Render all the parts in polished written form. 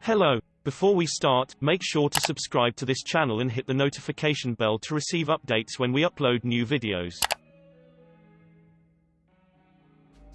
Hello. Before we start, make sure to subscribe to this channel and hit the notification bell to receive updates when we upload new videos.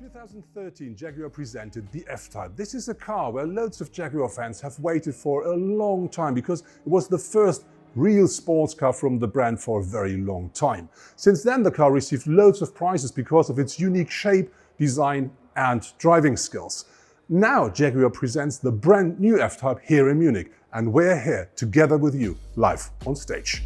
2013, Jaguar presented the F-Type. This is a car where loads of Jaguar fans have waited for a long time because it was the first real sports car from the brand for a very long time. Since then, the car received loads of prizes because of its unique shape, design and driving skills. Now Jaguar presents the brand new F-Type here in Munich, and we're here together with you, live on stage.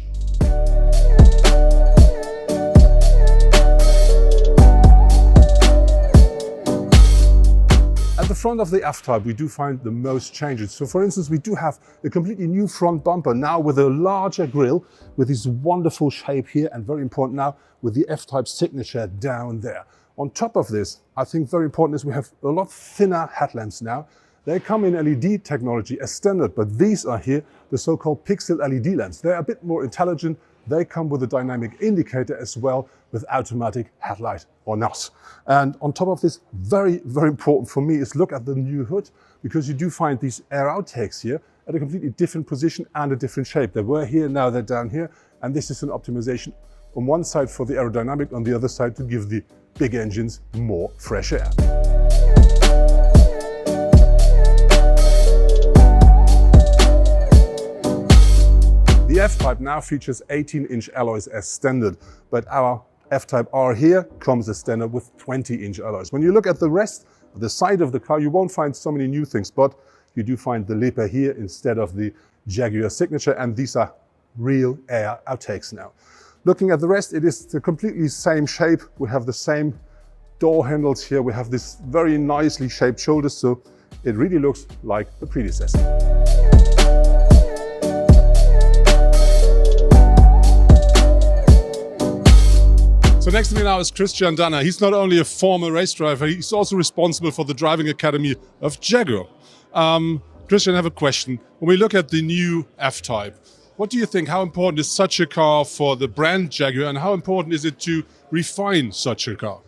At the front of the F-Type we do find the most changes. So for instance, we do have a completely new front bumper now with a larger grille, with this wonderful shape here, and very important now with the F-Type signature down there. On top of this, I think very important is we have a lot thinner headlamps now. They come in LED technology as standard, but these are here the so-called pixel LED lamps. They're a bit more intelligent. They come with a dynamic indicator as well, with automatic headlight or not. And on top of this, very, very important for me is look at the new hood, because you do find these air outtakes here at a completely different position and a different shape. They were here, now they're down here. And this is an optimization on one side for the aerodynamic, on the other side to give the big engines more fresh air. The F-Type now features 18-inch alloys as standard, but our F-Type R here comes as standard with 20-inch alloys. When you look at the rest of the side of the car, you won't find so many new things, but you do find the Leaper here instead of the Jaguar signature, and these are real air outtakes now. Looking at the rest, it is the completely same shape. We have the same door handles here. We have this very nicely shaped shoulders, so it really looks like the predecessor. So next to me now is Christian Danner. He's not only a former race driver, he's also responsible for the driving academy of Jaguar. Christian, I have a question. When we look at the new F-Type, what do you think? How important is such a car for the brand Jaguar, and how important is it to refine such a car?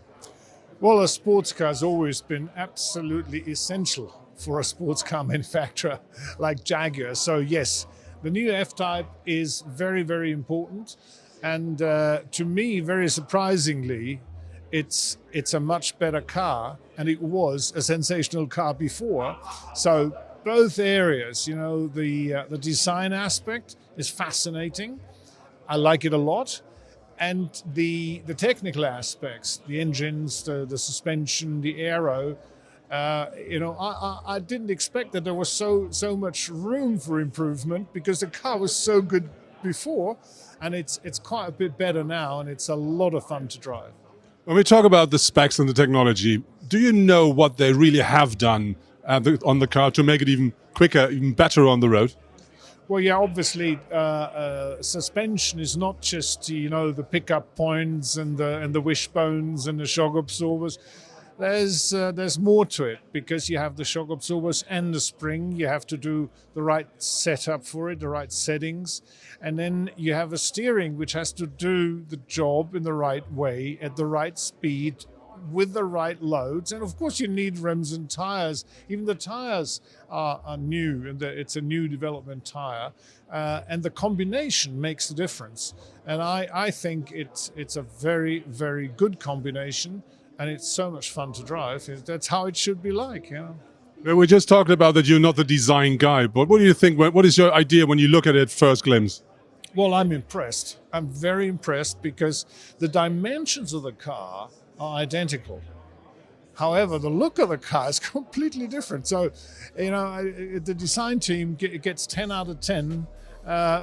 Well, a sports car has always been absolutely essential for a sports car manufacturer like Jaguar. So yes, the new F-Type is very, very important. And to me, very surprisingly, it's a much better car, and it was a sensational car before. So both areas, you know, the design aspect is fascinating. I like it a lot. And the technical aspects, the engines, the suspension, the aero, you know, I didn't expect that there was so much room for improvement, because the car was so good before, and it's quite a bit better now, and it's a lot of fun to drive. When we talk about the specs and the technology, do you know what they really have done on the car to make it even quicker, even better on the road? Well, yeah, obviously, suspension is not just, you know, the pickup points and the wishbones and the shock absorbers. There's more to it, because you have the shock absorbers and the spring. You have to do the right setup for it, the right settings. And then you have a steering which has to do the job in the right way, at the right speed, with the right loads. And of course you need rims and tires. Even the tires are new, and it's a new development tire. And the combination makes the difference. And I think it's a very, very good combination. And it's so much fun to drive. That's how it should be like, you know. Well, we just talked about that you're not the design guy, but what do you think? What is your idea when you look at it first glimpse? Well, I'm impressed. I'm very impressed, because the dimensions of the car are identical. However, the look of the car is completely different. So, you know, the design team gets 10 out of 10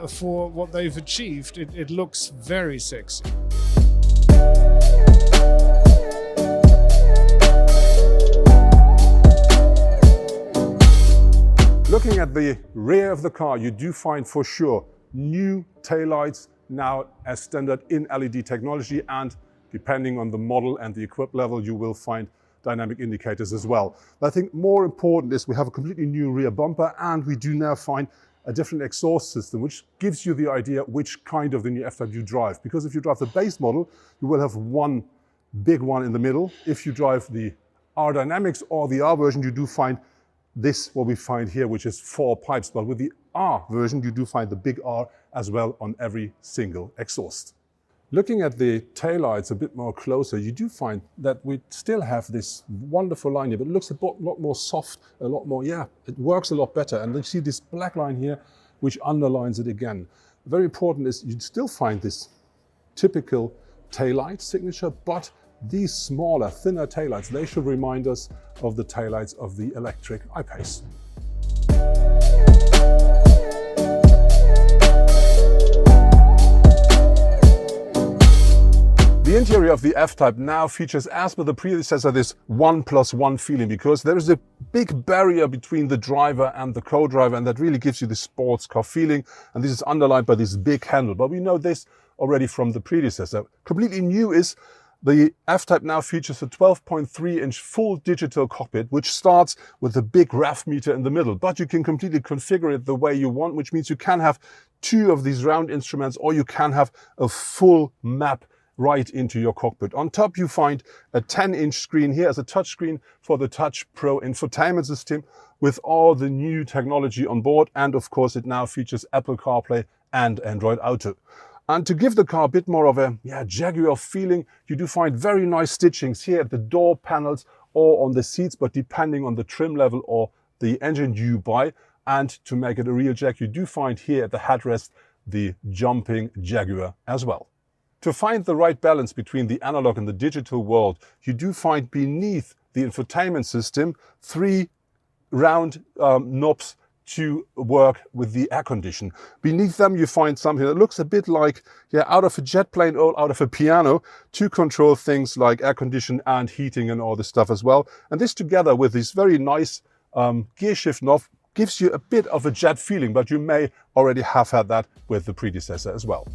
for what they've achieved. It looks very sexy. Looking at the rear of the car, you do find for sure new taillights now as standard in LED technology, and depending on the model and the equip level, you will find dynamic indicators as well. But I think more important is we have a completely new rear bumper, and we do now find a different exhaust system, which gives you the idea which kind of the new F-Type you drive. Because if you drive the base model, you will have one big one in the middle. If you drive the R Dynamics or the R version, you do find this what we find here, which is 4 pipes. But with the R version, you do find the big R as well on every single exhaust. Looking at the taillights a bit more closer, you do find that we still have this wonderful line here, but it looks a lot more soft, a lot more, yeah, it works a lot better. And you see this black line here, which underlines it again. Very important is you still find this typical taillight signature, but these smaller, thinner taillights, they should remind us of the taillights of the electric I-Pace. The interior of the F-Type now features, as per the predecessor, this 1+1 feeling, because there is a big barrier between the driver and the co-driver, and that really gives you the sports car feeling. And this is underlined by this big handle. But we know this already from the predecessor. Completely new is the F-Type now features a 12.3-inch full digital cockpit, which starts with a big RAF meter in the middle. But you can completely configure it the way you want, which means you can have 2 of these round instruments, or you can have a full map right into your cockpit. On top you find a 10-inch screen here as a touch screen for the Touch Pro infotainment system with all the new technology on board, and of course it now features Apple CarPlay and Android Auto. And to give the car a bit more of a Jaguar feeling, you do find very nice stitchings here at the door panels or on the seats, but depending on the trim level or the engine you buy. And to make it a real Jag, you do find here at the headrest the jumping Jaguar as well. To find the right balance between the analog and the digital world, you do find beneath the infotainment system 3 round knobs to work with the air condition. Beneath them you find something that looks a bit like out of a jet plane or out of a piano to control things like air condition and heating and all this stuff as well. And this together with this very nice gear shift knob gives you a bit of a jet feeling, but you may already have had that with the predecessor as well.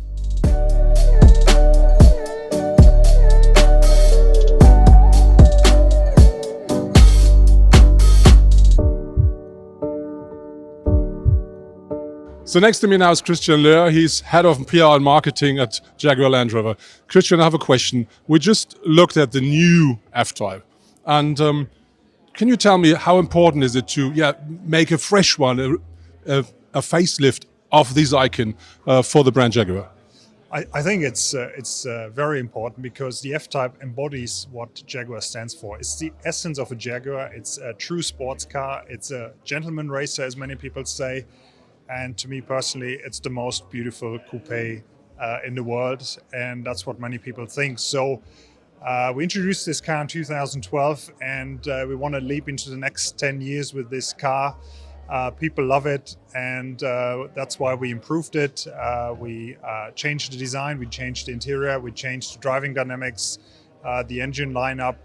So next to me now is Christian Löhr. He's head of PR and marketing at Jaguar Land Rover. Christian, I have a question. We just looked at the new F-Type, and can you tell me how important is it to make a fresh one, a facelift of this icon for the brand Jaguar? I think it's very important because the F-Type embodies what Jaguar stands for. It's the essence of a Jaguar. It's a true sports car. It's a gentleman racer, as many people say. And to me personally, it's the most beautiful coupe in the world. And that's what many people think. So we introduced this car in 2012 and we want to leap into the next 10 years with this car. People love it, and that's why we improved it. We changed the design, we changed the interior, we changed the driving dynamics, the engine lineup,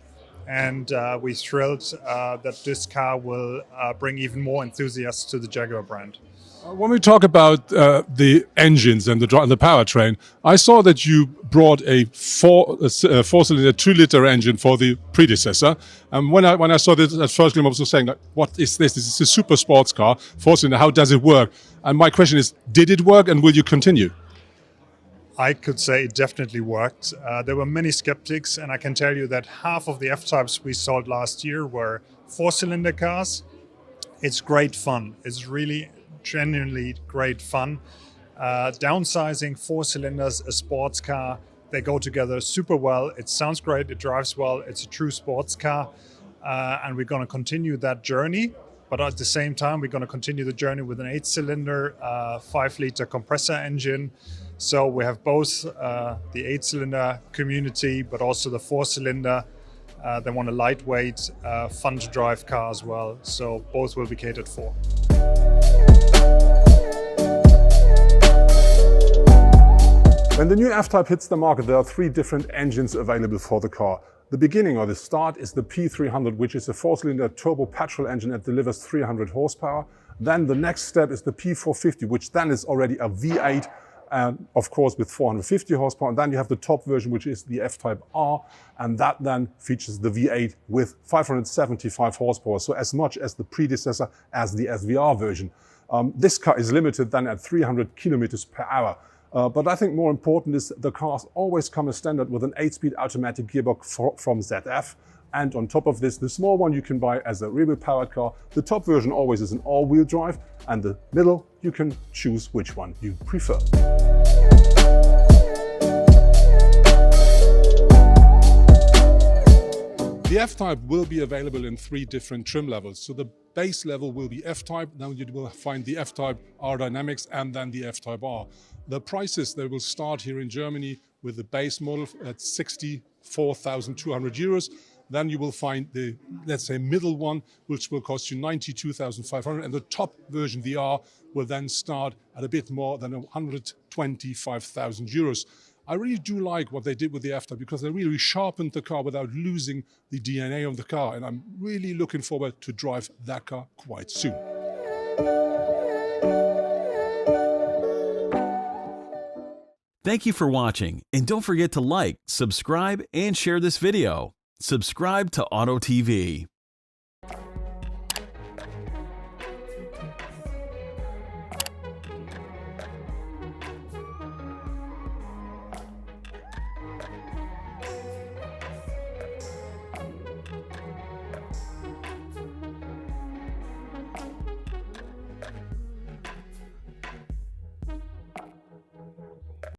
and we're thrilled that this car will bring even more enthusiasts to the Jaguar brand. When we talk about the engines and the powertrain, I saw that you brought a four-cylinder 2-liter engine for the predecessor. And when I saw this at first, I was saying, like, what is this? This is a super sports car, 4-cylinder. How does it work? And my question is, did it work, and will you continue? I could say it definitely worked. There were many skeptics, and I can tell you that half of the F-Types we sold last year were 4-cylinder cars. It's great fun. It's really genuinely great fun. Downsizing 4 cylinders, a sports car, they go together super well. It sounds great, it drives well, it's a true sports car, and we're going to continue that journey. But at the same time, we're going to continue the journey with an 8-cylinder 5-liter compressor engine. So we have both the 8-cylinder community, but also the 4-cylinder. They want a lightweight, fun to drive car as well. So both will be catered for. When the new F-Type hits the market, there are 3 different engines available for the car. The beginning or the start is the P300, which is a 4-cylinder turbo petrol engine that delivers 300 horsepower. Then the next step is the P450, which then is already a V8, of course with 450 horsepower. And then you have the top version, which is the F-Type R, and that then features the V8 with 575 horsepower, so as much as the predecessor as the SVR version. This car is limited then at 300 kilometers per hour. But I think more important is the cars always come as standard with an 8-speed automatic gearbox from ZF. And on top of this, the small one you can buy as a rear-wheel powered car. The top version always is an all-wheel drive, and the middle, you can choose which one you prefer. The F-Type will be available in 3 different trim levels. So the base level will be F-Type, then you will find the F-Type R Dynamics and then the F-Type R. The prices, they will start here in Germany with the base model at 64,200 euros. Then you will find the, let's say, middle one, which will cost you 92,500, and the top version, the R, will then start at a bit more than 125,000 euros. I really do like what they did with the F-Type because they really sharpened the car without losing the DNA of the car, and I'm really looking forward to drive that car quite soon. Thank you for watching, and don't forget to like, subscribe, and share this video. Subscribe to Auto TV.